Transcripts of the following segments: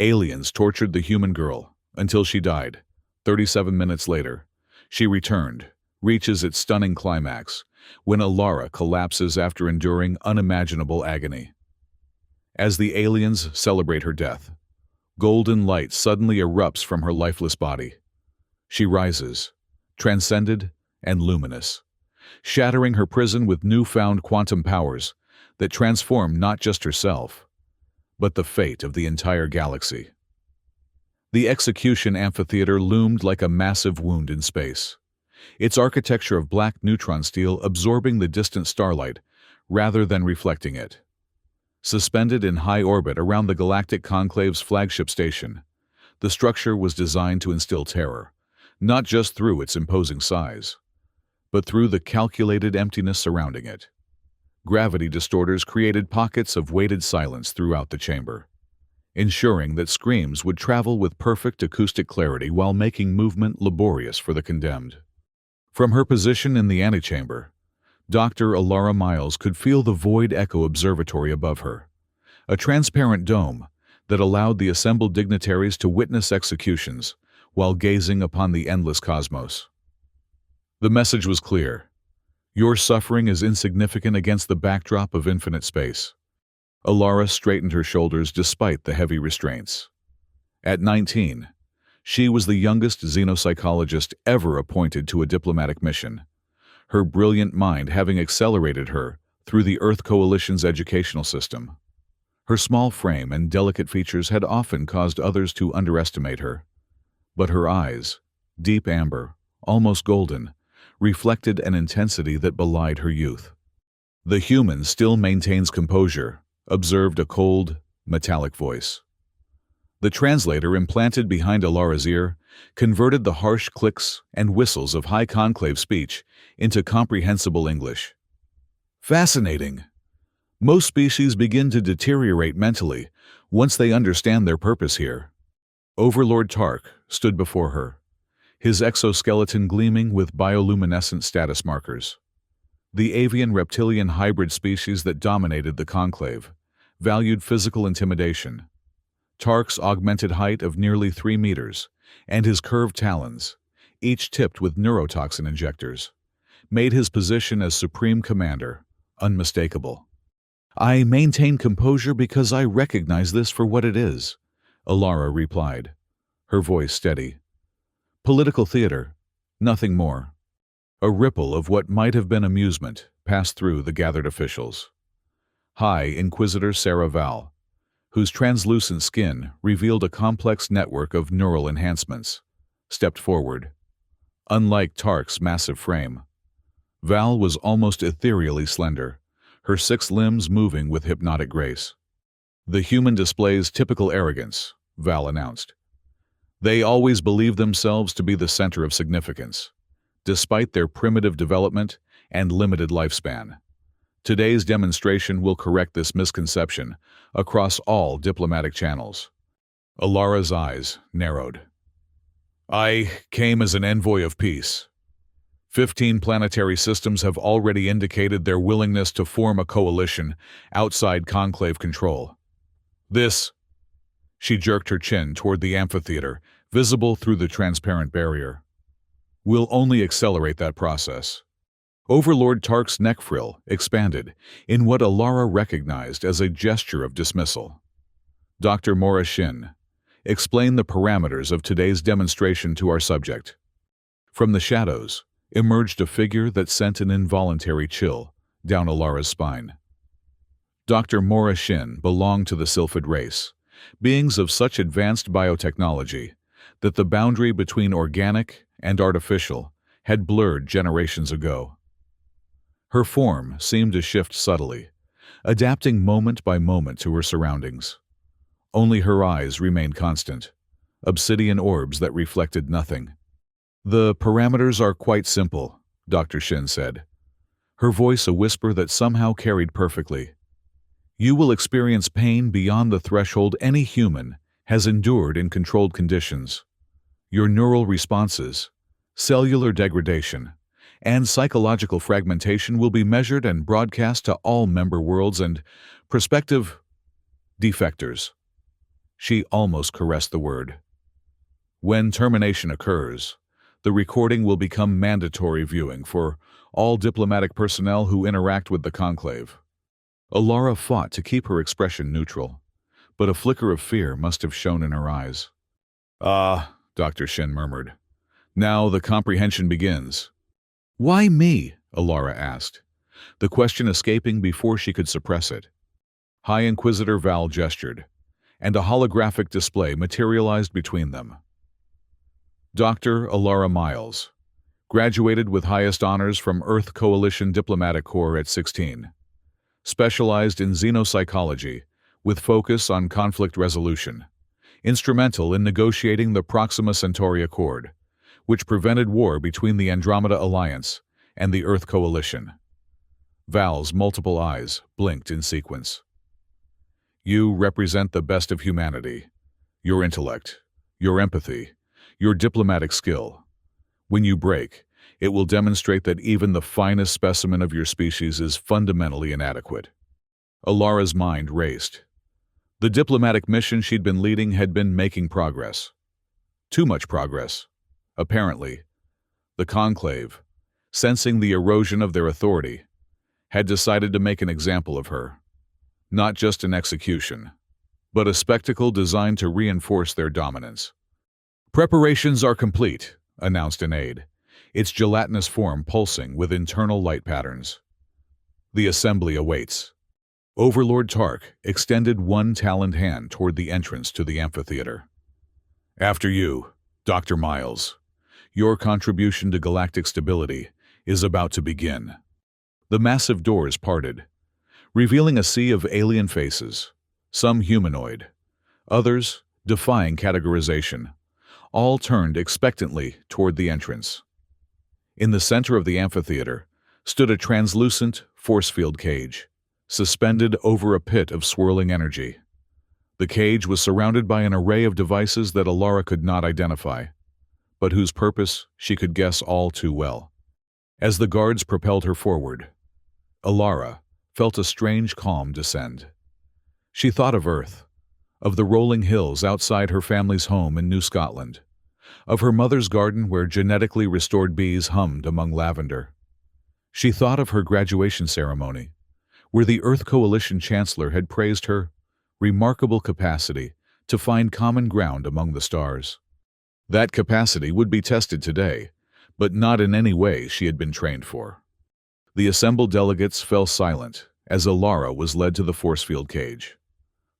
Aliens tortured the human girl until she died. 37 minutes later, she returned, reaches its stunning climax, when Alara collapses after enduring unimaginable agony. As the aliens celebrate her death, golden light suddenly erupts from her lifeless body. She rises, transcended and luminous, shattering her prison with newfound quantum powers that transform not just herself, but the fate of the entire galaxy. The execution amphitheater loomed like a massive wound in space, its architecture of black neutron steel absorbing the distant starlight rather than reflecting it. Suspended in high orbit around the Galactic Conclave's flagship station, the structure was designed to instill terror, not just through its imposing size, but through the calculated emptiness surrounding it. Gravity distorters created pockets of weighted silence throughout the chamber, ensuring that screams would travel with perfect acoustic clarity while making movement laborious for the condemned. From her position in the antechamber, Dr. Alara Miles could feel the Void Echo Observatory above her, a transparent dome that allowed the assembled dignitaries to witness executions while gazing upon the endless cosmos. The message was clear. Your suffering is insignificant against the backdrop of infinite space. Alara straightened her shoulders despite the heavy restraints. At 19, she was the youngest xenopsychologist ever appointed to a diplomatic mission, her brilliant mind having accelerated her through the Earth Coalition's educational system. Her small frame and delicate features had often caused others to underestimate her, but her eyes, deep amber, almost golden, reflected an intensity that belied her youth. "The human still maintains composure," observed a cold, metallic voice. The translator implanted behind Alara's ear converted the harsh clicks and whistles of high conclave speech into comprehensible English. "Fascinating. Most species begin to deteriorate mentally once they understand their purpose here." Overlord Tark stood before her, his exoskeleton gleaming with bioluminescent status markers. The avian-reptilian hybrid species that dominated the conclave valued physical intimidation. Tark's augmented height of nearly 3 meters and his curved talons, each tipped with neurotoxin injectors, made his position as Supreme Commander unmistakable. "I maintain composure because I recognize this for what it is," Alara replied, her voice steady. "Political theater, nothing more." A ripple of what might have been amusement passed through the gathered officials. High Inquisitor Sarah Val, whose translucent skin revealed a complex network of neural enhancements, stepped forward. Unlike Tark's massive frame, Val was almost ethereally slender, her 6 limbs moving with hypnotic grace. "The human displays typical arrogance," Val announced. "They always believe themselves to be the center of significance, despite their primitive development and limited lifespan. Today's demonstration will correct this misconception across all diplomatic channels." Alara's eyes narrowed. "I came as an envoy of peace. 15 planetary systems have already indicated their willingness to form a coalition outside conclave control. This—" she jerked her chin toward the amphitheater, visible through the transparent barrier, "will only accelerate that process." Overlord Tark's neck frill expanded in what Alara recognized as a gesture of dismissal. "Dr. Mora Shin, explain the parameters of today's demonstration to our subject." From the shadows emerged a figure that sent an involuntary chill down Alara's spine. Dr. Mora Shin belonged to the Sylphid race, beings of such advanced biotechnology that the boundary between organic and artificial had blurred generations ago. Her form seemed to shift subtly, adapting moment by moment to her surroundings. Only her eyes remained constant, obsidian orbs that reflected nothing. "The parameters are quite simple," Dr. Shin said, her voice a whisper that somehow carried perfectly. "You will experience pain beyond the threshold any human has endured in controlled conditions. Your neural responses, cellular degradation, and psychological fragmentation will be measured and broadcast to all member worlds and prospective defectors." She almost caressed the word. When termination occurs, the recording will become mandatory viewing for all diplomatic personnel who interact with the conclave. Alara fought to keep her expression neutral, but a flicker of fear must have shown in her eyes. "Ah," Dr. Shin murmured. "Now the comprehension begins." "Why me?" Alara asked, the question escaping before she could suppress it. High Inquisitor Val gestured, and a holographic display materialized between them. Dr. Alara Miles, graduated with highest honors from Earth Coalition Diplomatic Corps at 16. Specialized in xenopsychology, with focus on conflict resolution. Instrumental in negotiating the Proxima Centauri Accord, which prevented war between the Andromeda Alliance and the Earth Coalition. Val's multiple eyes blinked in sequence. You represent the best of humanity. Your intellect, your empathy, your diplomatic skill. When you break, it will demonstrate that even the finest specimen of your species is fundamentally inadequate. Alara's mind raced. The diplomatic mission she'd been leading had been making progress. Too much progress, apparently. The Conclave, sensing the erosion of their authority, had decided to make an example of her. Not just an execution, but a spectacle designed to reinforce their dominance. "Preparations are complete," announced an aide, its gelatinous form pulsing with internal light patterns. "The assembly awaits." Overlord Tark extended one taloned hand toward the entrance to the amphitheater. "After you, Dr. Miles. Your contribution to galactic stability is about to begin." The massive doors parted, revealing a sea of alien faces, some humanoid, others defying categorization. All turned expectantly toward the entrance. In the center of the amphitheater stood a translucent force field cage, suspended over a pit of swirling energy. The cage was surrounded by an array of devices that Alara could not identify, but whose purpose she could guess all too well. As the guards propelled her forward, Alara felt a strange calm descend. She thought of Earth, of the rolling hills outside her family's home in New Scotland, of her mother's garden where genetically restored bees hummed among lavender. She thought of her graduation ceremony, where the Earth Coalition Chancellor had praised her remarkable capacity to find common ground among the stars. That capacity would be tested today, but not in any way she had been trained for. The assembled delegates fell silent as Alara was led to the force field cage.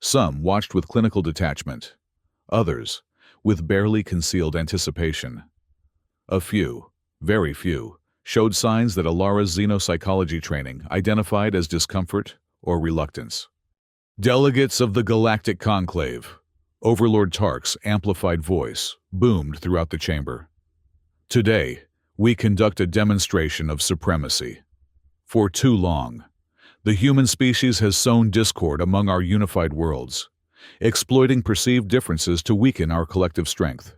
Some watched with clinical detachment, others with barely concealed anticipation. A few, very few, showed signs that Alara's xenopsychology training identified as discomfort or reluctance. "Delegates of the Galactic Conclave," Overlord Tark's amplified voice boomed throughout the chamber. "Today, we conduct a demonstration of supremacy. For too long, the human species has sown discord among our unified worlds, exploiting perceived differences to weaken our collective strength.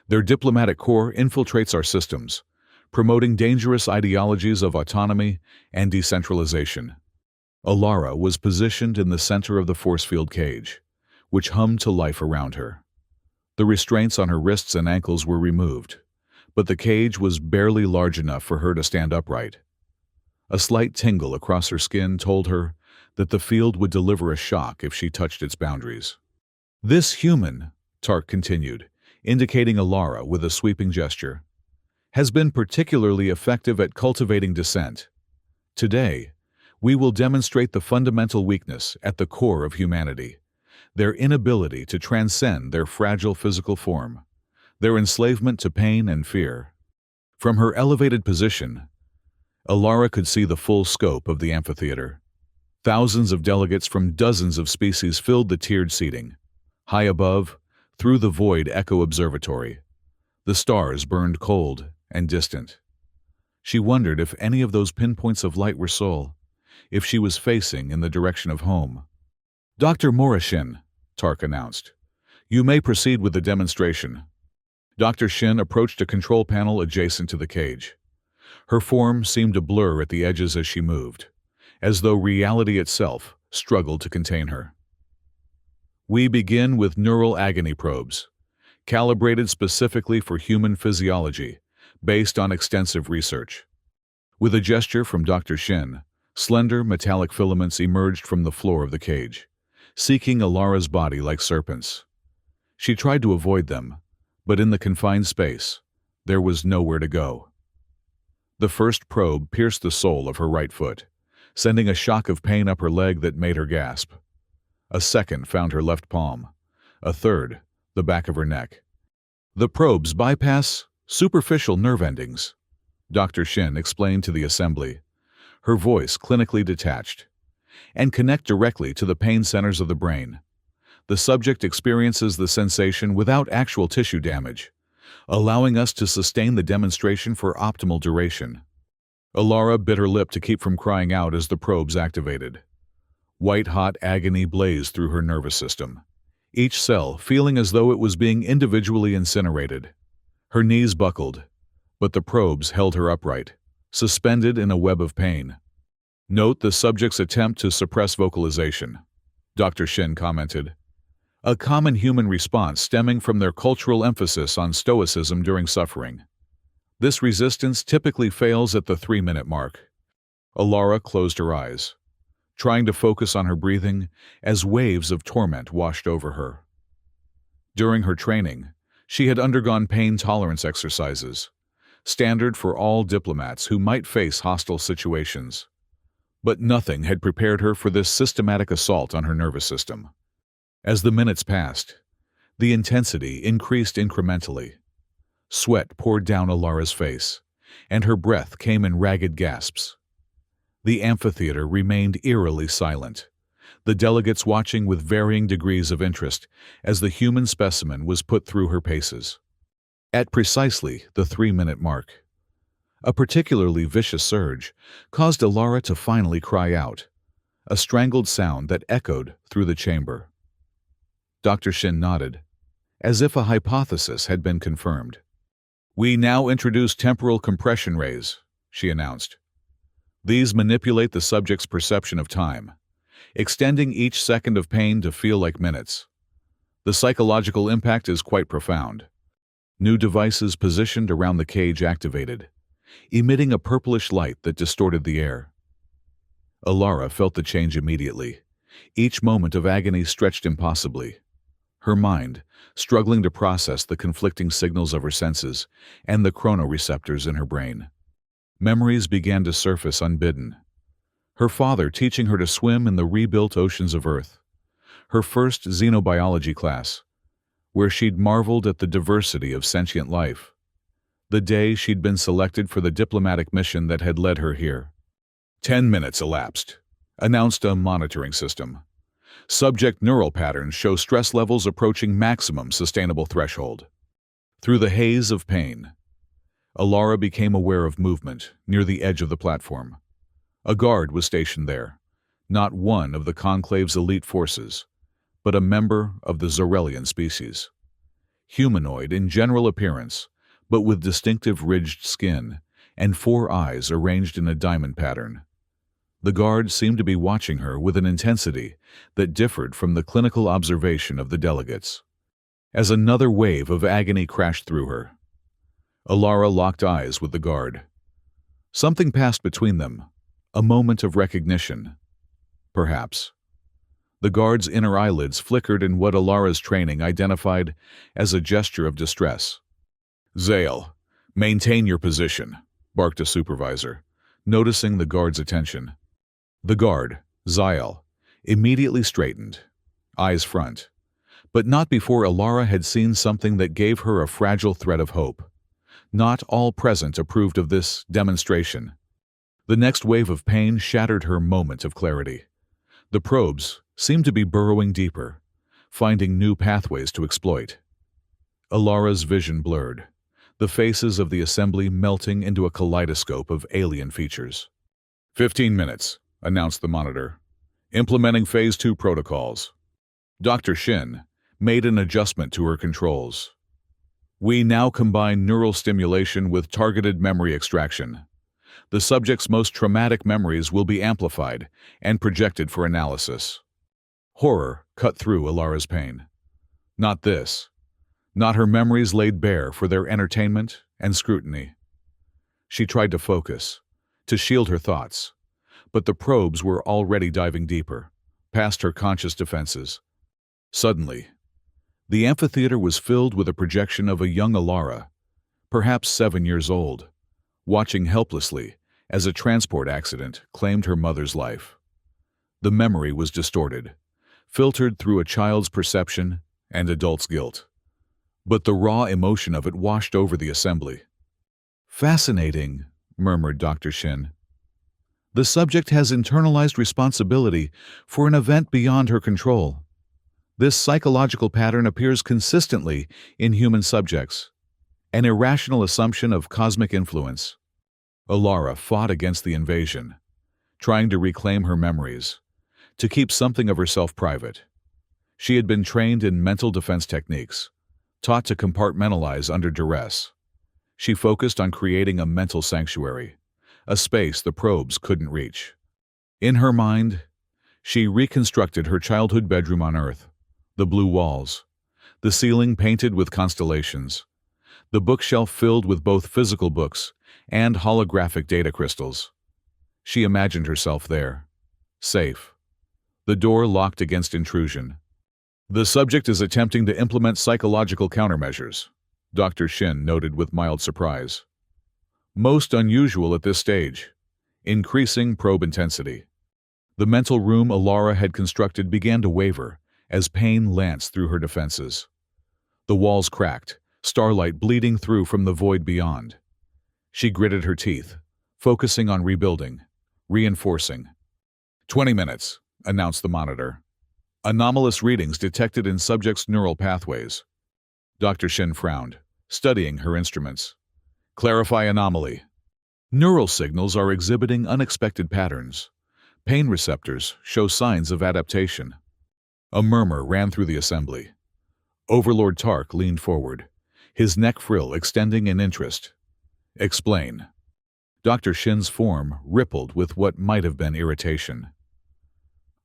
Their diplomatic corps infiltrates our systems, promoting dangerous ideologies of autonomy and decentralization." Alara was positioned in the center of the force field cage, which hummed to life around her. The restraints on her wrists and ankles were removed, but the cage was barely large enough for her to stand upright. A slight tingle across her skin told her that the field would deliver a shock if she touched its boundaries. "This human," Tark continued, indicating Alara with a sweeping gesture, "has been particularly effective at cultivating dissent. Today, we will demonstrate the fundamental weakness at the core of humanity, their inability to transcend their fragile physical form, their enslavement to pain and fear." From her elevated position, Alara could see the full scope of the amphitheater. Thousands of delegates from dozens of species filled the tiered seating. High above, through the void Echo Observatory, the stars burned cold and distant. She wondered if any of those pinpoints of light were Sol, if she was facing in the direction of home. "Dr. Morashin," Tark announced, "you may proceed with the demonstration." Dr. Shin approached a control panel adjacent to the cage. Her form seemed to blur at the edges as she moved, as though reality itself struggled to contain her. We begin with neural agony probes, calibrated specifically for human physiology, based on extensive research. With a gesture from Dr. Shin, slender metallic filaments emerged from the floor of the cage, seeking Alara's body like serpents. She tried to avoid them, but in the confined space, there was nowhere to go. The first probe pierced the sole of her right foot, sending a shock of pain up her leg that made her gasp. A second found her left palm. A third, the back of her neck. The probes bypass superficial nerve endings, Dr. Shin explained to the assembly, her voice clinically detached, and connect directly to the pain centers of the brain. The subject experiences the sensation without actual tissue damage, allowing us to sustain the demonstration for optimal duration. Alara bit her lip to keep from crying out as the probes activated. White-hot agony blazed through her nervous system, each cell feeling as though it was being individually incinerated. Her knees buckled, but the probes held her upright, suspended in a web of pain. Note the subject's attempt to suppress vocalization, Dr. Shin commented. A common human response stemming from their cultural emphasis on stoicism during suffering. This resistance typically fails at the 3-minute mark. Alara closed her eyes, trying to focus on her breathing as waves of torment washed over her. During her training, she had undergone pain tolerance exercises, standard for all diplomats who might face hostile situations. But nothing had prepared her for this systematic assault on her nervous system. As the minutes passed, the intensity increased incrementally. Sweat poured down Alara's face, and her breath came in ragged gasps. The amphitheater remained eerily silent, the delegates watching with varying degrees of interest as the human specimen was put through her paces. At precisely the 3-minute mark, a particularly vicious surge caused Alara to finally cry out, a strangled sound that echoed through the chamber. Dr. Shin nodded, as if a hypothesis had been confirmed. "We now introduce temporal compression rays," she announced. These manipulate the subject's perception of time, extending each second of pain to feel like minutes. The psychological impact is quite profound. New devices positioned around the cage activated, emitting a purplish light that distorted the air. Alara felt the change immediately. Each moment of agony stretched impossibly. Her mind, struggling to process the conflicting signals of her senses and the chronoreceptors in her brain. Memories began to surface unbidden. Her father teaching her to swim in the rebuilt oceans of Earth. Her first xenobiology class, where she'd marveled at the diversity of sentient life. The day she'd been selected for the diplomatic mission that had led her here. 10 minutes elapsed, announced a monitoring system. Subject neural patterns show stress levels approaching maximum sustainable threshold. Through the haze of pain, Alara became aware of movement near the edge of the platform. A guard was stationed there, not one of the Conclave's elite forces, but a member of the Zorellian species. Humanoid in general appearance, but with distinctive ridged skin and 4 eyes arranged in a diamond pattern. The guard seemed to be watching her with an intensity that differed from the clinical observation of the delegates. As another wave of agony crashed through her, Alara locked eyes with the guard. Something passed between them, a moment of recognition. Perhaps. The guard's inner eyelids flickered in what Alara's training identified as a gesture of distress. "Zale, maintain your position," barked a supervisor, noticing the guard's attention. The guard, Zale, immediately straightened, eyes front, but not before Alara had seen something that gave her a fragile thread of hope. Not all present approved of this demonstration. The next wave of pain shattered her moment of clarity. The probes seemed to be burrowing deeper, finding new pathways to exploit. Alara's vision blurred, the faces of the assembly melting into a kaleidoscope of alien features. 15 minutes, announced the monitor. Implementing Phase 2 protocols. Dr. Shin made an adjustment to her controls. We now combine neural stimulation with targeted memory extraction. The subject's most traumatic memories will be amplified and projected for analysis. Horror cut through Alara's pain. Not this. Not her memories laid bare for their entertainment and scrutiny. She tried to focus, to shield her thoughts, but the probes were already diving deeper, past her conscious defenses. Suddenly, the amphitheater was filled with a projection of a young Alara, perhaps 7 years old, watching helplessly as a transport accident claimed her mother's life. The memory was distorted, filtered through a child's perception and adult's guilt. But the raw emotion of it washed over the assembly. "Fascinating," murmured Dr. Shin. "The subject has internalized responsibility for an event beyond her control. This psychological pattern appears consistently in human subjects, an irrational assumption of cosmic influence." Alara fought against the invasion, trying to reclaim her memories, to keep something of herself private. She had been trained in mental defense techniques, taught to compartmentalize under duress. She focused on creating a mental sanctuary, a space the probes couldn't reach. In her mind, she reconstructed her childhood bedroom on Earth, the blue walls, the ceiling painted with constellations, the bookshelf filled with both physical books and holographic data crystals. She imagined herself there, safe, the door locked against intrusion. "The subject is attempting to implement psychological countermeasures," Dr. Shin noted with mild surprise. "Most unusual at this stage. Increasing probe intensity." The mental room Alara had constructed began to waver as pain lanced through her defenses. The walls cracked, starlight bleeding through from the void beyond. She gritted her teeth, focusing on rebuilding, reinforcing. 20 minutes, announced the monitor. Anomalous readings detected in subject's neural pathways. Dr. Shin frowned, studying her instruments. "Clarify anomaly." "Neural signals are exhibiting unexpected patterns. Pain receptors show signs of adaptation." A murmur ran through the assembly. Overlord Tark leaned forward, his neck frill extending in interest. "Explain." Dr. Shin's form rippled with what might have been irritation.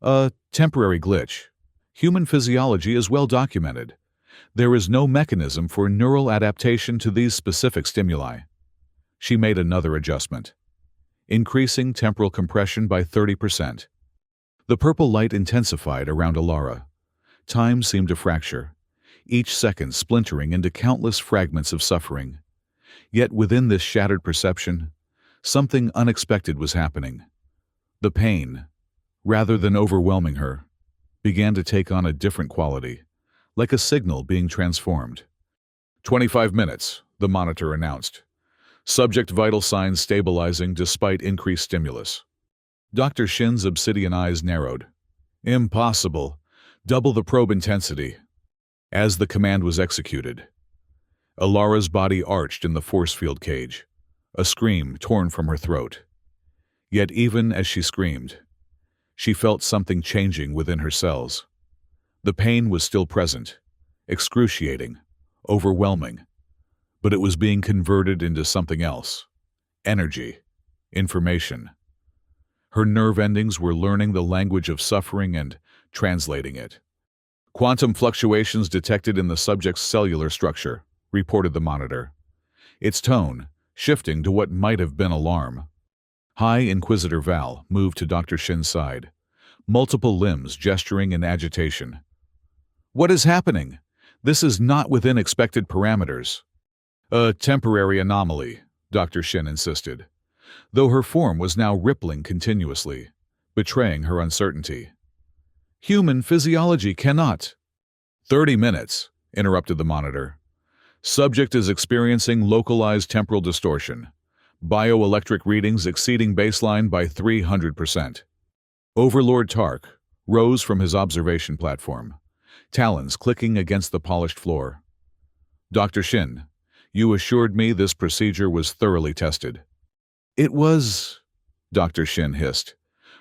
"A temporary glitch. Human physiology is well documented. There is no mechanism for neural adaptation to these specific stimuli." She made another adjustment, increasing temporal compression by 30%. The purple light intensified around Alara. Time seemed to fracture, each second splintering into countless fragments of suffering. Yet within this shattered perception, something unexpected was happening. The pain, rather than overwhelming her, began to take on a different quality, like a signal being transformed. 25 minutes, the monitor announced. Subject vital signs stabilizing despite increased stimulus. Dr. Shin's obsidian eyes narrowed. "Impossible. Double the probe intensity." As the command was executed, Alara's body arched in the force field cage, a scream torn from her throat. Yet even as she screamed, she felt something changing within her cells. The pain was still present, excruciating, overwhelming, but it was being converted into something else. Energy, information. Her nerve endings were learning the language of suffering and translating it. "Quantum fluctuations detected in the subject's cellular structure," reported the monitor, its tone shifting to what might have been alarm. High Inquisitor Val moved to Dr. Shin's side, multiple limbs gesturing in agitation. "What is happening? This is not within expected parameters." "A temporary anomaly," Dr. Shin insisted, though her form was now rippling continuously, betraying her uncertainty. "Human physiology cannot." 30 minutes, interrupted the monitor. "Subject is experiencing localized temporal distortion. Bioelectric readings exceeding baseline by 300%. Overlord Tark rose from his observation platform, talons clicking against the polished floor. "Dr. Shin, you assured me this procedure was thoroughly tested." "It was," Dr. Shin hissed,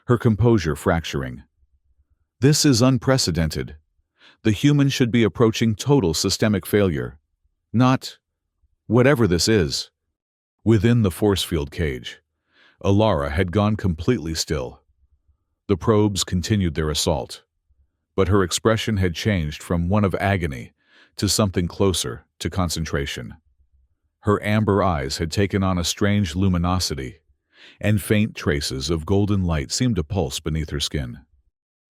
her composure fracturing. "This is unprecedented. The human should be approaching total systemic failure. Not whatever this is." Within the force field cage, Alara had gone completely still. The probes continued their assault, but her expression had changed from one of agony to something closer to concentration. Her amber eyes had taken on a strange luminosity, and faint traces of golden light seemed to pulse beneath her skin.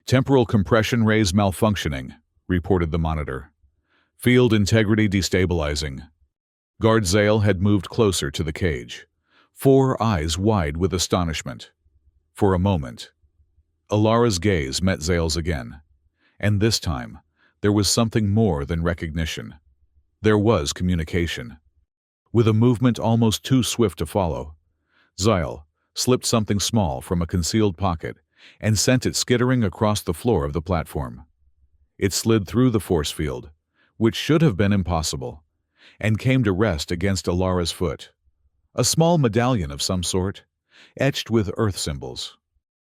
"Temporal compression rays malfunctioning," reported the monitor. "Field integrity destabilizing." Guard Zale had moved closer to the cage, 4 eyes wide with astonishment. For a moment, Alara's gaze met Zale's again, and this time there was something more than recognition. There was communication. With a movement almost too swift to follow, Zale slipped something small from a concealed pocket and sent it skittering across the floor of the platform. It slid through the force field, which should have been impossible, and came to rest against Alara's foot. A small medallion of some sort, etched with earth symbols.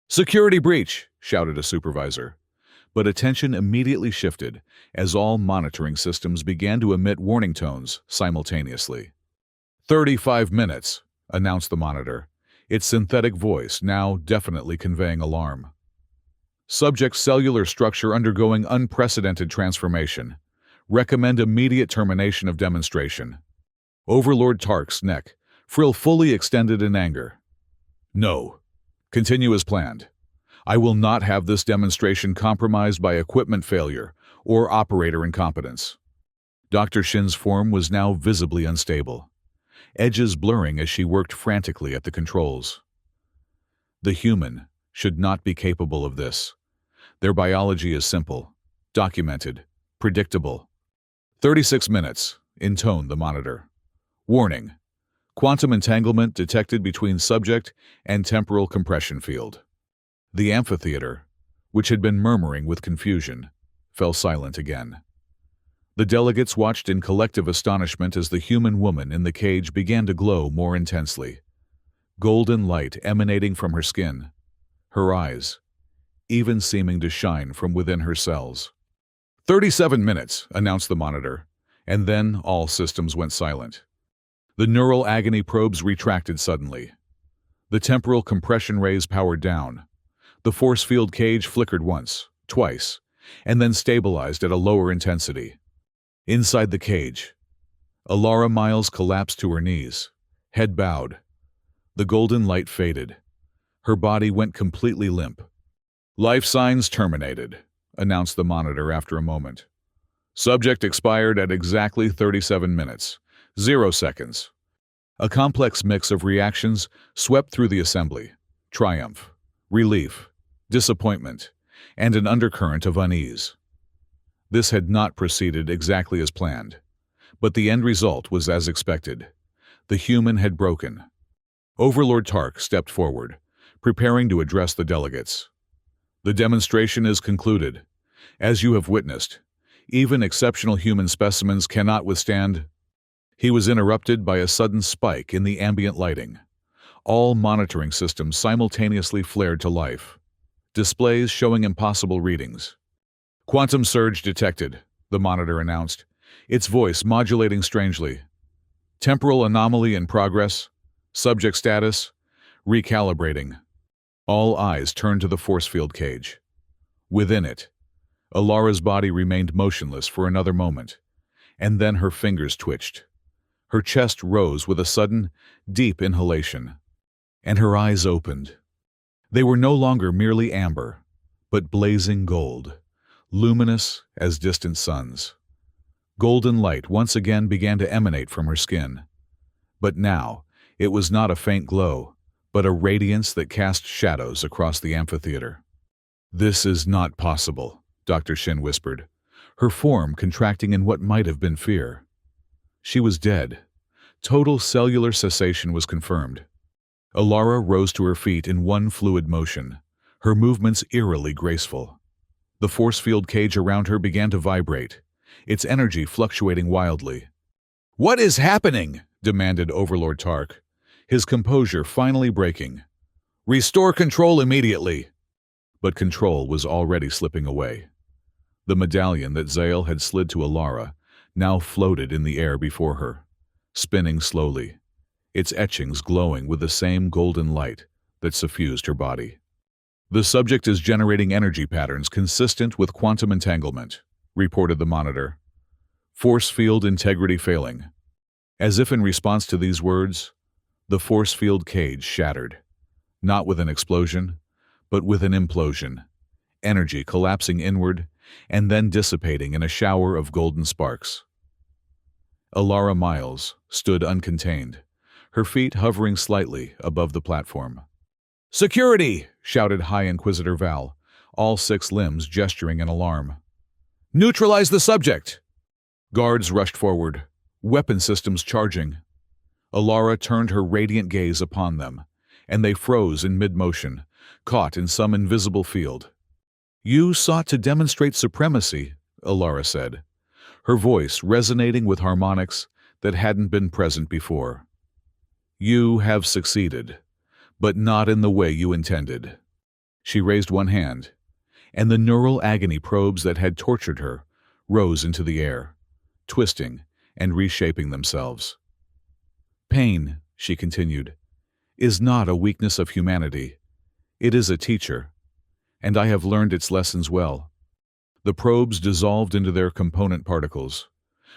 "Security breach!" shouted a supervisor. But attention immediately shifted as all monitoring systems began to emit warning tones simultaneously. 35 minutes, announced the monitor, its synthetic voice now definitely conveying alarm. "Subject cellular structure undergoing unprecedented transformation. Recommend immediate termination of demonstration." Overlord Tark's neck frill fully extended in anger. "No. Continue as planned. I will not have this demonstration compromised by equipment failure or operator incompetence." Dr. Shin's form was now visibly unstable, edges blurring as she worked frantically at the controls. The human should not be capable of this. Their biology is simple, documented, predictable. 36 minutes, intoned the monitor. "Warning. Quantum entanglement detected between subject and temporal compression field." The amphitheater, which had been murmuring with confusion, fell silent again. The delegates watched in collective astonishment as the human woman in the cage began to glow more intensely. Golden light emanating from her skin, her eyes, even seeming to shine from within her cells. 37 minutes, announced the monitor, and then all systems went silent. The neural agony probes retracted suddenly. The temporal compression rays powered down. The force field cage flickered once, twice, and then stabilized at a lower intensity. Inside the cage, Alara Miles collapsed to her knees, head bowed. The golden light faded. Her body went completely limp. "Life signs terminated," announced the monitor after a moment. "Subject expired at exactly 37 minutes, 0 seconds. A complex mix of reactions swept through the assembly: triumph, relief, disappointment, and an undercurrent of unease. This had not proceeded exactly as planned, but the end result was as expected. The human had broken. Overlord Tark stepped forward, preparing to address the delegates. "The demonstration is concluded. As you have witnessed, even exceptional human specimens cannot withstand—" He was interrupted by a sudden spike in the ambient lighting. All monitoring systems simultaneously flared to life, displays showing impossible readings. "Quantum surge detected," the monitor announced, its voice modulating strangely. "Temporal anomaly in progress. Subject status, recalibrating." All eyes turned to the force field cage. Within it, Alara's body remained motionless for another moment, and then her fingers twitched. Her chest rose with a sudden, deep inhalation, and her eyes opened. They were no longer merely amber, but blazing gold, luminous as distant suns. Golden light once again began to emanate from her skin. But now, it was not a faint glow, but a radiance that cast shadows across the amphitheater. "This is not possible," Dr. Shin whispered, her form contracting in what might have been fear. She was dead. Total cellular cessation was confirmed. Alara rose to her feet in one fluid motion, her movements eerily graceful. The force field cage around her began to vibrate, its energy fluctuating wildly. "What is happening?" demanded Overlord Tark, his composure finally breaking. "Restore control immediately." But control was already slipping away. The medallion that Zale had slid to Alara now floated in the air before her, spinning slowly, its etchings glowing with the same golden light that suffused her body. The subject is generating energy patterns consistent with quantum entanglement, reported the monitor. Force field integrity failing. As if in response to these words, the force field cage shattered, not with an explosion, but with an implosion, energy collapsing inward and then dissipating in a shower of golden sparks. Alara Miles stood uncontained, her feet hovering slightly above the platform. "Security!" shouted High Inquisitor Val, all 6 limbs gesturing in alarm. "Neutralize the subject!" Guards rushed forward, weapon systems charging. Alara turned her radiant gaze upon them, and they froze in mid-motion, caught in some invisible field. "You sought to demonstrate supremacy," Alara said, her voice resonating with harmonics that hadn't been present before. "You have succeeded, but not in the way you intended." She raised one hand, and the neural agony probes that had tortured her rose into the air, twisting and reshaping themselves. "Pain," she continued, "is not a weakness of humanity. It is a teacher, and I have learned its lessons well." The probes dissolved into their component particles,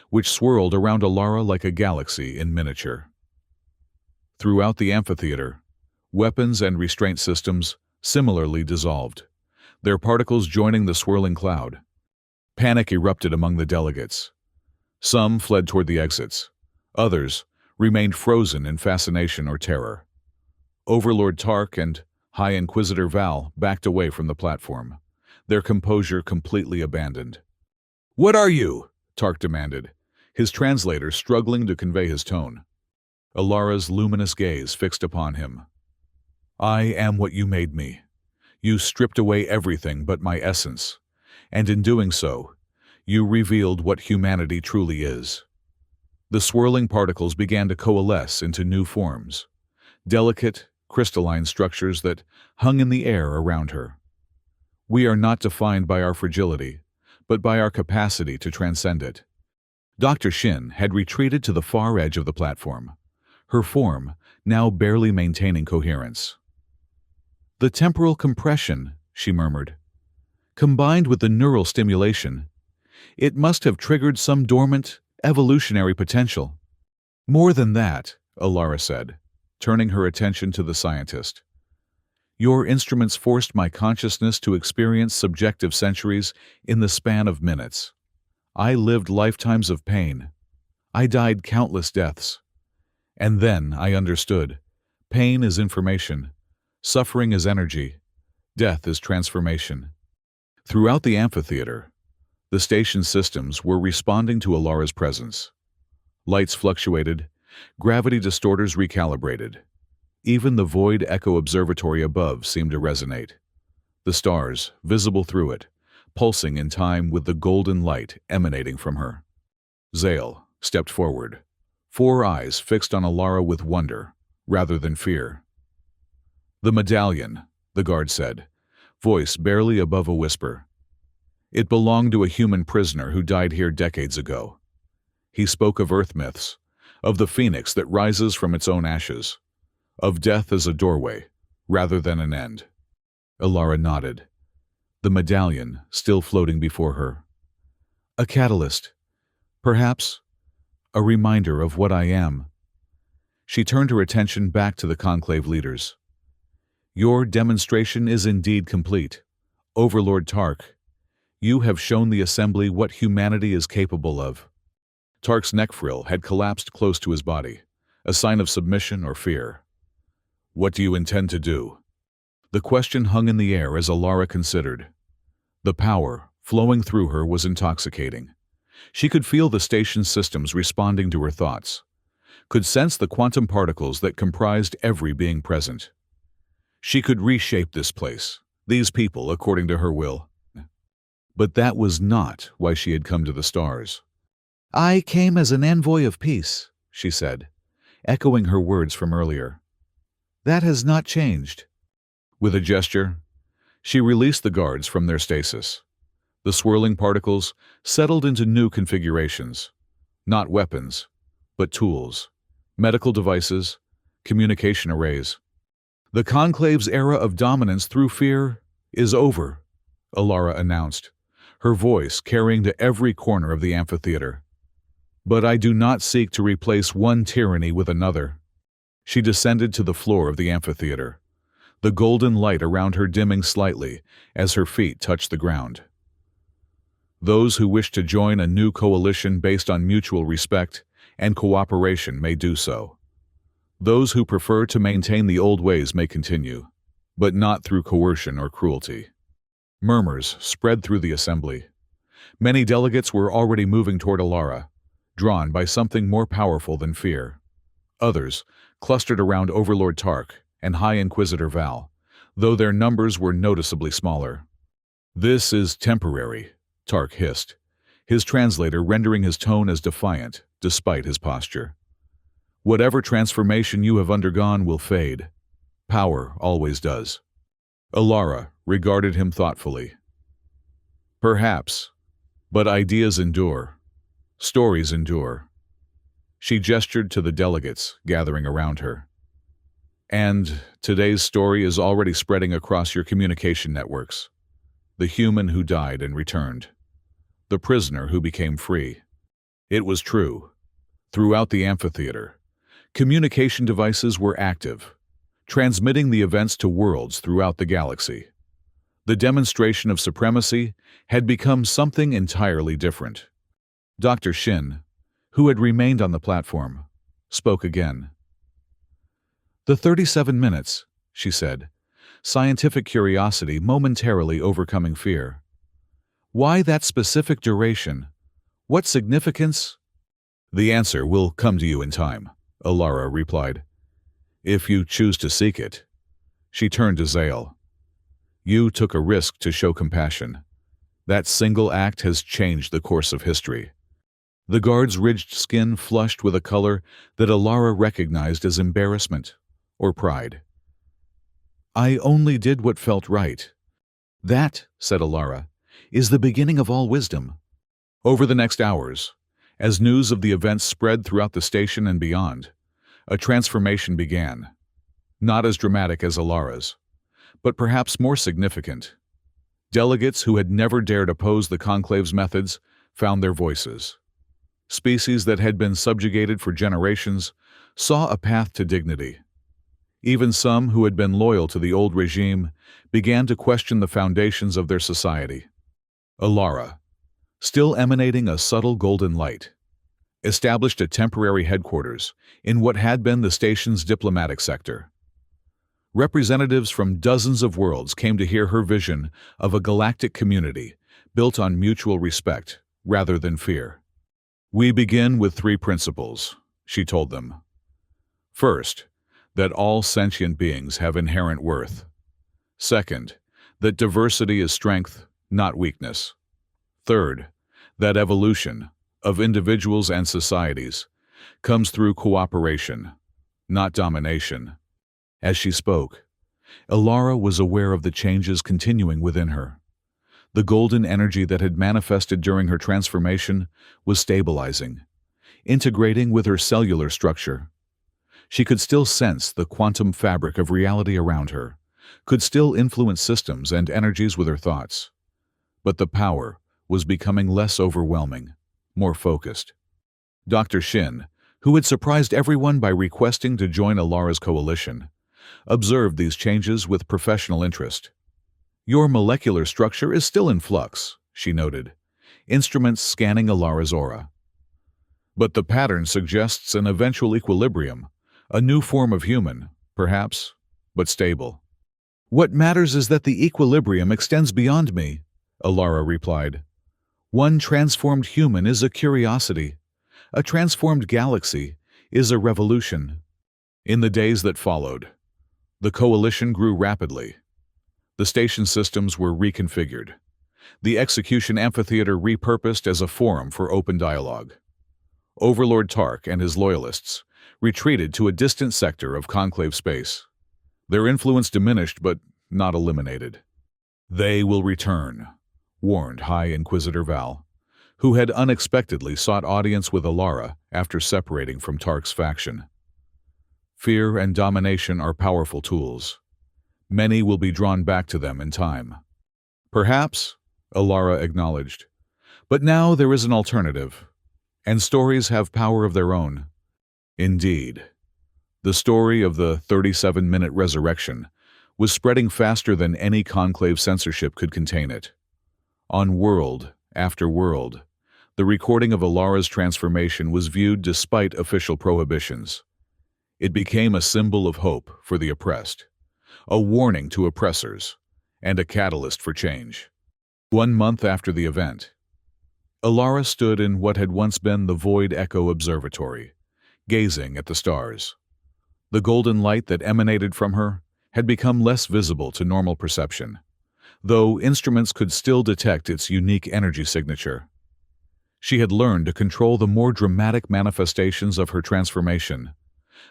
which swirled around Alara like a galaxy in miniature. Throughout the amphitheater, weapons and restraint systems similarly dissolved, their particles joining the swirling cloud. Panic erupted among the delegates. Some fled toward the exits. Others remained frozen in fascination or terror. Overlord Tark and High Inquisitor Val backed away from the platform, their composure completely abandoned. "What are you?" Tark demanded, his translator struggling to convey his tone. Alara's luminous gaze fixed upon him. "I am what you made me. You stripped away everything but my essence, and in doing so, you revealed what humanity truly is." The swirling particles began to coalesce into new forms, delicate, crystalline structures that hung in the air around her. "We are not defined by our fragility, but by our capacity to transcend it." Dr. Shin had retreated to the far edge of the platform, her form now barely maintaining coherence. "The temporal compression," she murmured, "combined with the neural stimulation, it must have triggered some dormant, evolutionary potential." "More than that," Alara said, turning her attention to the scientist. "Your instruments forced my consciousness to experience subjective centuries in the span of minutes. I lived lifetimes of pain. I died countless deaths. And then I understood. Pain is information. Suffering is energy. Death is transformation." Throughout the amphitheater, the station systems were responding to Alara's presence. Lights fluctuated, gravity distorters recalibrated. Even the void echo observatory above seemed to resonate. The stars, visible through it, pulsing in time with the golden light emanating from her. Zale stepped forward, 4 eyes fixed on Alara with wonder, rather than fear. "The medallion," the guard said, voice barely above a whisper. "It belonged to a human prisoner who died here decades ago." He spoke of Earth myths, of the phoenix that rises from its own ashes, of death as a doorway, rather than an end. Alara nodded, the medallion still floating before her. "A catalyst. Perhaps a reminder of what I am." She turned her attention back to the conclave leaders. "Your demonstration is indeed complete. Overlord Tark, you have shown the Assembly what humanity is capable of." Tark's neck frill had collapsed close to his body, a sign of submission or fear. "What do you intend to do?" The question hung in the air as Alara considered. The power flowing through her was intoxicating. She could feel the station systems responding to her thoughts, could sense the quantum particles that comprised every being present. She could reshape this place, these people, according to her will. But that was not why she had come to the stars. "I came as an envoy of peace," she said, echoing her words from earlier. "That has not changed." With a gesture, she released the guards from their stasis. The swirling particles settled into new configurations, not weapons, but tools, medical devices, communication arrays. The Conclave's era of dominance through fear is over, Alara announced, her voice carrying to every corner of the amphitheater. But I do not seek to replace one tyranny with another. She descended to the floor of the amphitheater, the golden light around her dimming slightly as her feet touched the ground. Those who wish to join a new coalition based on mutual respect and cooperation may do so. Those who prefer to maintain the old ways may continue, but not through coercion or cruelty. Murmurs spread through the assembly. Many delegates were already moving toward Alara, drawn by something more powerful than fear. Others clustered around Overlord Tark and High Inquisitor Val, though their numbers were noticeably smaller. "This is temporary," Tark hissed, his translator rendering his tone as defiant, despite his posture. "Whatever transformation you have undergone will fade. Power always does." Alara regarded him thoughtfully. "Perhaps, but ideas endure. Stories endure." She gestured to the delegates gathering around her. "And today's story is already spreading across your communication networks. The human who died and returned. The prisoner who became free." It was true. Throughout the amphitheater, communication devices were active, transmitting the events to worlds throughout the galaxy. The demonstration of supremacy had become something entirely different. Dr. Shin, who had remained on the platform, spoke again. "The 37 minutes," she said, scientific curiosity momentarily overcoming fear. "Why that specific duration? What significance?" "The answer will come to you in time," Alara replied. "If you choose to seek it." She turned to Zale. "You took a risk to show compassion. That single act has changed the course of history." The guard's ridged skin flushed with a color that Alara recognized as embarrassment or pride. "I only did what felt right." "That," said Alara, "is the beginning of all wisdom." Over the next hours, as news of the events spread throughout the station and beyond, a transformation began. Not as dramatic as Alara's, but perhaps more significant. Delegates who had never dared oppose the Conclave's methods found their voices. Species that had been subjugated for generations saw a path to dignity. Even some who had been loyal to the old regime began to question the foundations of their society. Alara, still emanating a subtle golden light, established a temporary headquarters in what had been the station's diplomatic sector. Representatives from dozens of worlds came to hear her vision of a galactic community built on mutual respect rather than fear. "We begin with 3 principles," she told them. "First, that all sentient beings have inherent worth. Second, that diversity is strength, not weakness. Third, that evolution, of individuals and societies, comes through cooperation, not domination." As she spoke, Alara was aware of the changes continuing within her. The golden energy that had manifested during her transformation was stabilizing, integrating with her cellular structure. She could still sense the quantum fabric of reality around her, could still influence systems and energies with her thoughts. But the power was becoming less overwhelming, more focused. Dr. Shin, who had surprised everyone by requesting to join Alara's coalition, observed these changes with professional interest. "Your molecular structure is still in flux," she noted, instruments scanning Alara's aura. "But the pattern suggests an eventual equilibrium, a new form of human, perhaps, but stable." "What matters is that the equilibrium extends beyond me," Alara replied. "One transformed human is a curiosity. A transformed galaxy is a revolution." In the days that followed, the coalition grew rapidly. The station systems were reconfigured, the execution amphitheater repurposed as a forum for open dialogue. Overlord Tark and his loyalists retreated to a distant sector of Conclave space. Their influence diminished but not eliminated. "They will return," warned High Inquisitor Val, who had unexpectedly sought audience with Alara after separating from Tark's faction. Fear and domination are powerful tools. Many will be drawn back to them in time. Perhaps, Alara acknowledged. But now there is an alternative, and stories have power of their own. Indeed. The story of the 37-minute resurrection was spreading faster than any conclave censorship could contain it. On world after world, the recording of Alara's transformation was viewed despite official prohibitions. It became a symbol of hope for the oppressed, a warning to oppressors, and a catalyst for change. 1 month after the event, Alara stood in what had once been the Void Echo Observatory, gazing at the stars. The golden light that emanated from her had become less visible to normal perception, though instruments could still detect its unique energy signature. She had learned to control the more dramatic manifestations of her transformation,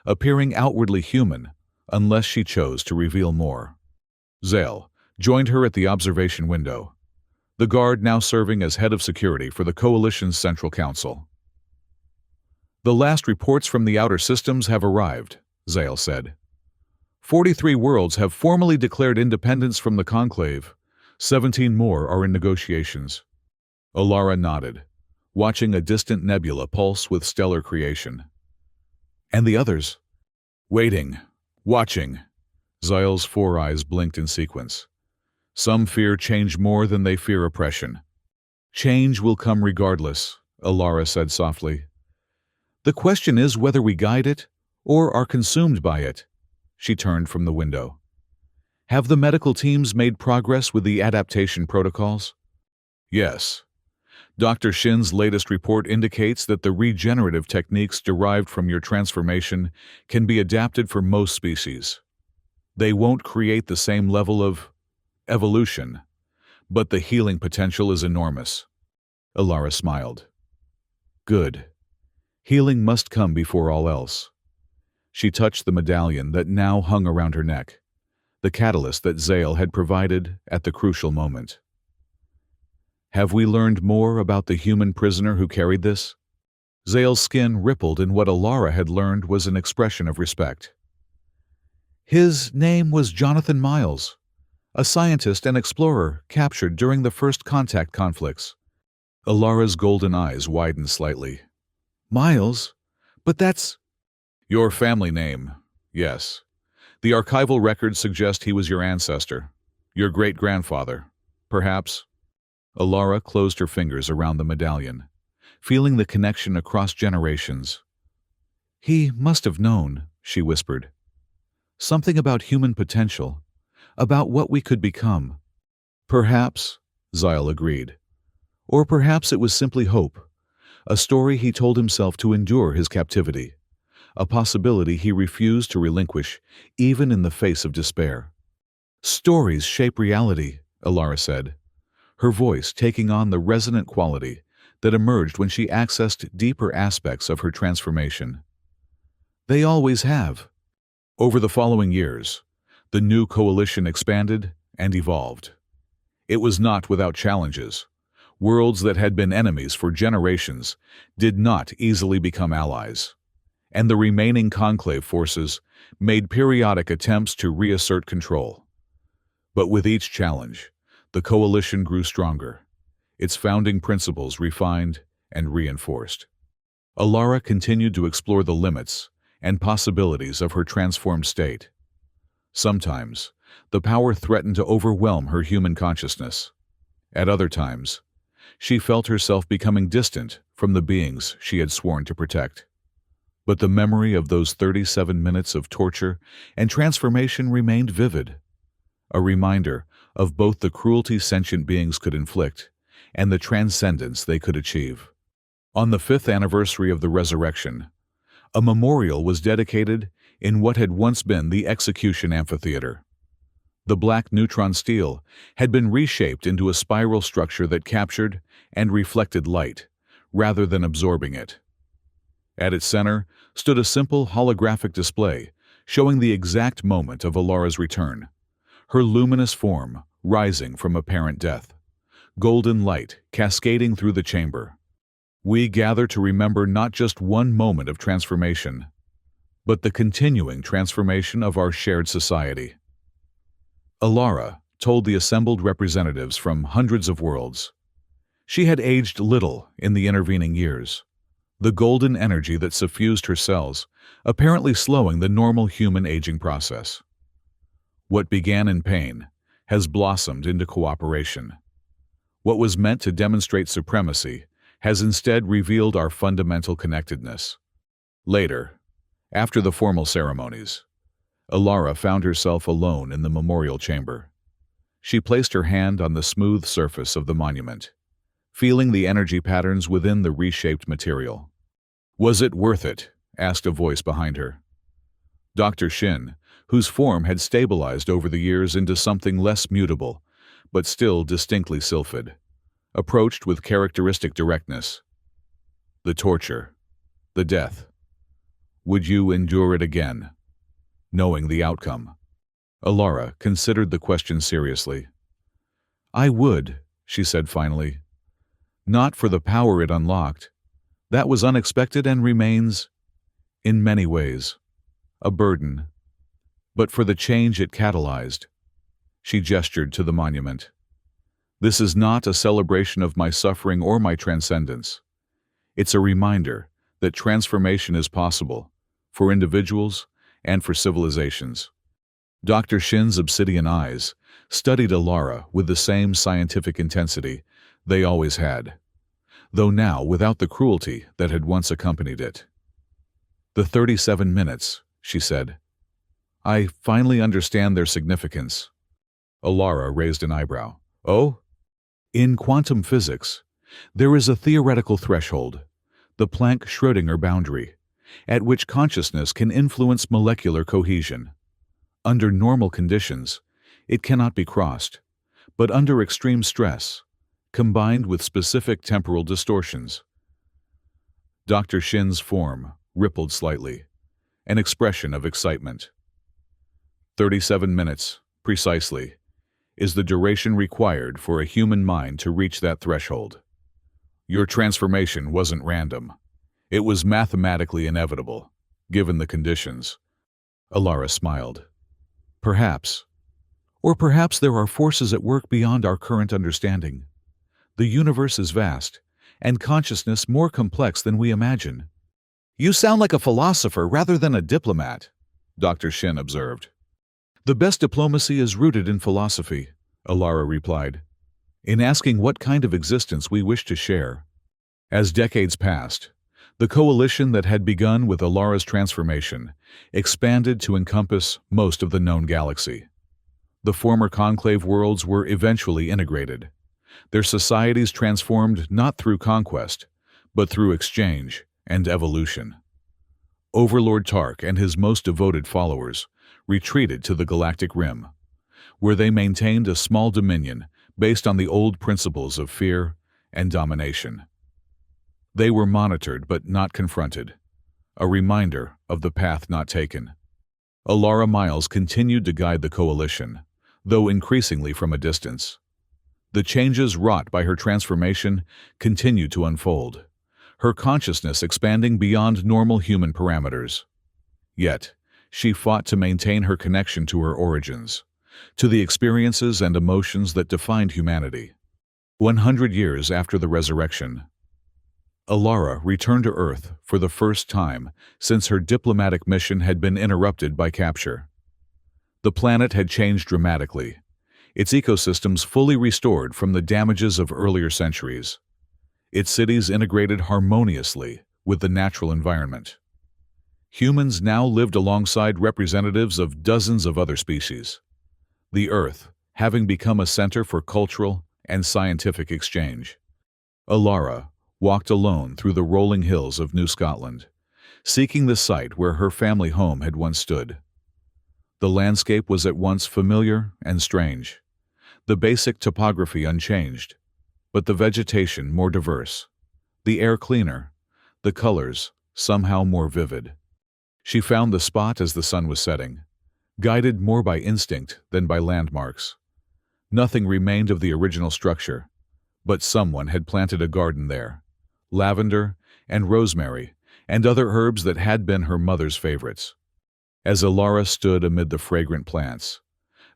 appearing outwardly human unless she chose to reveal more. Zale joined her at the observation window, the guard now serving as head of security for the Coalition's Central Council. "The last reports from the outer systems have arrived," Zale said. 43 worlds have formally declared independence from the Conclave. 17 more are in negotiations. Alara nodded, watching a distant nebula pulse with stellar creation. "And the others?" "Waiting, watching." Zale's 4 eyes blinked in sequence. "Some fear change more than they fear oppression." "Change will come regardless," Alara said softly. "The question is whether we guide it or are consumed by it." She turned from the window. "Have the medical teams made progress with the adaptation protocols?" "Yes. Dr. Shin's latest report indicates that the regenerative techniques derived from your transformation can be adapted for most species. They won't create the same level of evolution, but the healing potential is enormous." Alara smiled. "Good. Healing must come before all else." She touched the medallion that now hung around her neck, the catalyst that Zale had provided at the crucial moment. "Have we learned more about the human prisoner who carried this?" Zale's skin rippled in what Alara had learned was an expression of respect. "His name was Jonathan Miles, a scientist and explorer captured during the first contact conflicts." Alara's golden eyes widened slightly. "Miles? But that's—" "Your family name, yes. The archival records suggest he was your ancestor, your great-grandfather, perhaps." Alara closed her fingers around the medallion, feeling the connection across generations. "He must have known," she whispered. "Something about human potential, about what we could become." "Perhaps," Zyle agreed. "Or perhaps it was simply hope, a story he told himself to endure his captivity, a possibility he refused to relinquish even in the face of despair." "Stories shape reality," Alara said, her voice taking on the resonant quality that emerged when she accessed deeper aspects of her transformation. "They always have." Over the following years, the new coalition expanded and evolved. It was not without challenges. Worlds that had been enemies for generations did not easily become allies, and the remaining conclave forces made periodic attempts to reassert control. But with each challenge, the coalition grew stronger, its founding principles refined and reinforced. Alara continued to explore the limits and possibilities of her transformed state. Sometimes, the power threatened to overwhelm her human consciousness. At other times, she felt herself becoming distant from the beings she had sworn to protect. But the memory of those 37 minutes of torture and transformation remained vivid, a reminder of both the cruelty sentient beings could inflict and the transcendence they could achieve. On the 5th anniversary of the resurrection, a memorial was dedicated in what had once been the execution amphitheater. The black neutron steel had been reshaped into a spiral structure that captured and reflected light, rather than absorbing it. At its center stood a simple holographic display showing the exact moment of Alara's return, her luminous form rising from apparent death, golden light cascading through the chamber. "We gather to remember not just one moment of transformation, but the continuing transformation of our shared society. Alara told the assembled representatives from hundreds of worlds. She had aged little in the intervening years, the golden energy that suffused her cells, apparently slowing the normal human aging process. What began in pain has blossomed into cooperation. What was meant to demonstrate supremacy has instead revealed our fundamental connectedness. Later, after the formal ceremonies, Alara found herself alone in the memorial chamber. She placed her hand on the smooth surface of the monument, feeling the energy patterns within the reshaped material. "Was it worth it?" asked a voice behind her. Dr. Shin, whose form had stabilized over the years into something less mutable, but still distinctly sylphid, approached with characteristic directness. "The torture, the death. Would you endure it again, knowing the outcome?" Alara considered the question seriously. "I would," she said finally. "Not for the power it unlocked. That was unexpected and remains, in many ways, a burden. But for the change it catalyzed." She gestured to the monument. "This is not a celebration of my suffering or my transcendence. It's a reminder that transformation is possible, for individuals and for civilizations." Dr. Shin's obsidian eyes studied Alara with the same scientific intensity they always had, though now without the cruelty that had once accompanied it. "The 37 minutes," she said. "I finally understand their significance." Alara raised an eyebrow. "Oh?" "In quantum physics, there is a theoretical threshold, the Planck-Schrödinger boundary, at which consciousness can influence molecular cohesion. Under normal conditions, it cannot be crossed, but under extreme stress, combined with specific temporal distortions." Dr. Shin's form rippled slightly, an expression of excitement. 37 minutes, precisely, is the duration required for a human mind to reach that threshold. Your transformation wasn't random. It was mathematically inevitable, given the conditions. Alara smiled. "Perhaps. Or perhaps there are forces at work beyond our current understanding. The universe is vast, and consciousness more complex than we imagine." "You sound like a philosopher rather than a diplomat," Dr. Shin observed. "The best diplomacy is rooted in philosophy," Alara replied, "in asking what kind of existence we wish to share." As decades passed, the coalition that had begun with Alara's transformation expanded to encompass most of the known galaxy. The former conclave worlds were eventually integrated, their societies transformed not through conquest, but through exchange and evolution. Overlord Tark and his most devoted followers retreated to the galactic rim, where they maintained a small dominion based on the old principles of fear and domination. They were monitored but not confronted, a reminder of the path not taken. Alara Miles continued to guide the coalition, though increasingly from a distance. The changes wrought by her transformation continued to unfold, her consciousness expanding beyond normal human parameters. Yet, she fought to maintain her connection to her origins, to the experiences and emotions that defined humanity. 100 years after the resurrection, Alara returned to Earth for the first time since her diplomatic mission had been interrupted by capture. The planet had changed dramatically, its ecosystems fully restored from the damages of earlier centuries. Its cities integrated harmoniously with the natural environment. Humans now lived alongside representatives of dozens of other species, the Earth having become a center for cultural and scientific exchange. Alara walked alone through the rolling hills of New Scotland, seeking the site where her family home had once stood. The landscape was at once familiar and strange, the basic topography unchanged, but the vegetation more diverse, the air cleaner, the colors somehow more vivid. She found the spot as the sun was setting, guided more by instinct than by landmarks. Nothing remained of the original structure, but someone had planted a garden there, lavender and rosemary and other herbs that had been her mother's favorites. As Alara stood amid the fragrant plants,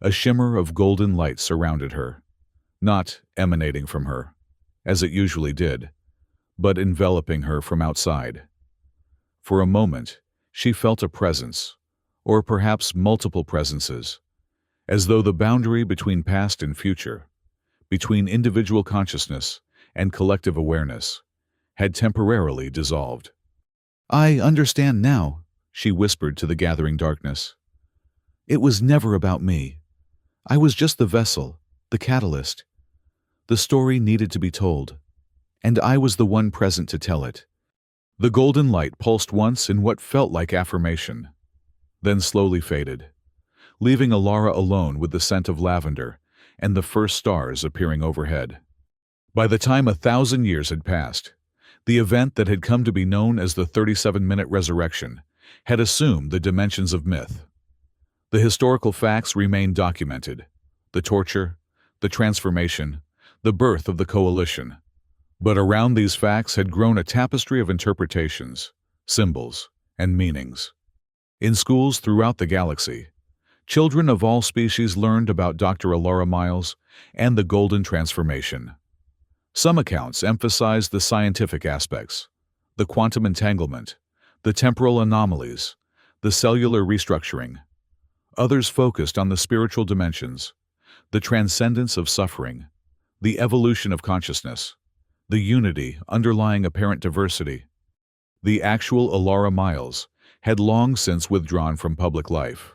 a shimmer of golden light surrounded her, not emanating from her, as it usually did, but enveloping her from outside. For a moment, she felt a presence, or perhaps multiple presences, as though the boundary between past and future, between individual consciousness and collective awareness, had temporarily dissolved. "I understand now," she whispered to the gathering darkness. "It was never about me. I was just the vessel, the catalyst. The story needed to be told, and I was the one present to tell it." The golden light pulsed once in what felt like affirmation, then slowly faded, leaving Alara alone with the scent of lavender and the first stars appearing overhead. By the time 1,000 years had passed, the event that had come to be known as the 37-minute resurrection had assumed the dimensions of myth. The historical facts remained documented: the torture, the transformation, the birth of the coalition. But around these facts had grown a tapestry of interpretations, symbols, and meanings. In schools throughout the galaxy, children of all species learned about Dr. Alara Miles and the Golden Transformation. Some accounts emphasized the scientific aspects, the quantum entanglement, the temporal anomalies, the cellular restructuring. Others focused on the spiritual dimensions, the transcendence of suffering, the evolution of consciousness, the unity underlying apparent diversity. The actual Alara Miles had long since withdrawn from public life,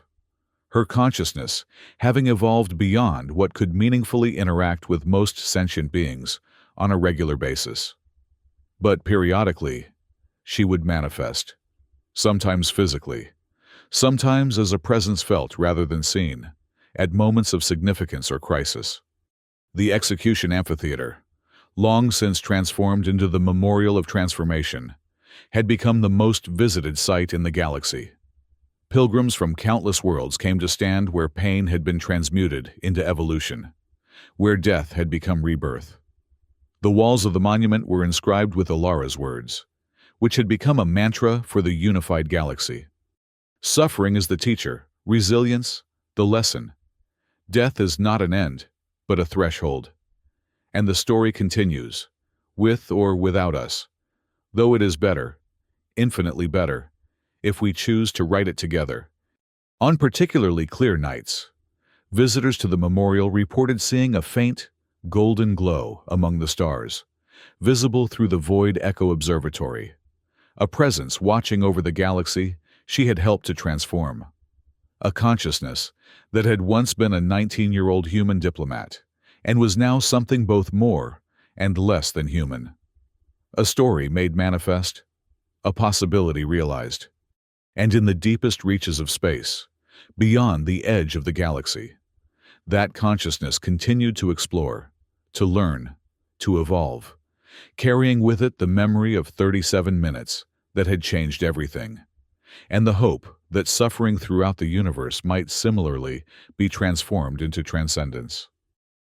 her consciousness having evolved beyond what could meaningfully interact with most sentient beings on a regular basis. But periodically, she would manifest, sometimes physically, sometimes as a presence felt rather than seen, at moments of significance or crisis. The execution amphitheater, long since transformed into the Memorial of Transformation, had become the most visited site in the galaxy. Pilgrims from countless worlds came to stand where pain had been transmuted into evolution, where death had become rebirth. The walls of the monument were inscribed with Alara's words, which had become a mantra for the unified galaxy. Suffering is the teacher, resilience, the lesson. Death is not an end, but a threshold. And the story continues, with or without us, though it is better, infinitely better, if we choose to write it together. On particularly clear nights, visitors to the memorial reported seeing a faint, golden glow among the stars, visible through the Void Echo Observatory, a presence watching over the galaxy she had helped to transform, a consciousness that had once been a 19-year-old human diplomat and was now something both more and less than human. A story made manifest, a possibility realized. And in the deepest reaches of space, beyond the edge of the galaxy, that consciousness continued to explore, to learn, to evolve, carrying with it the memory of 37 minutes that had changed everything, and the hope that suffering throughout the universe might similarly be transformed into transcendence.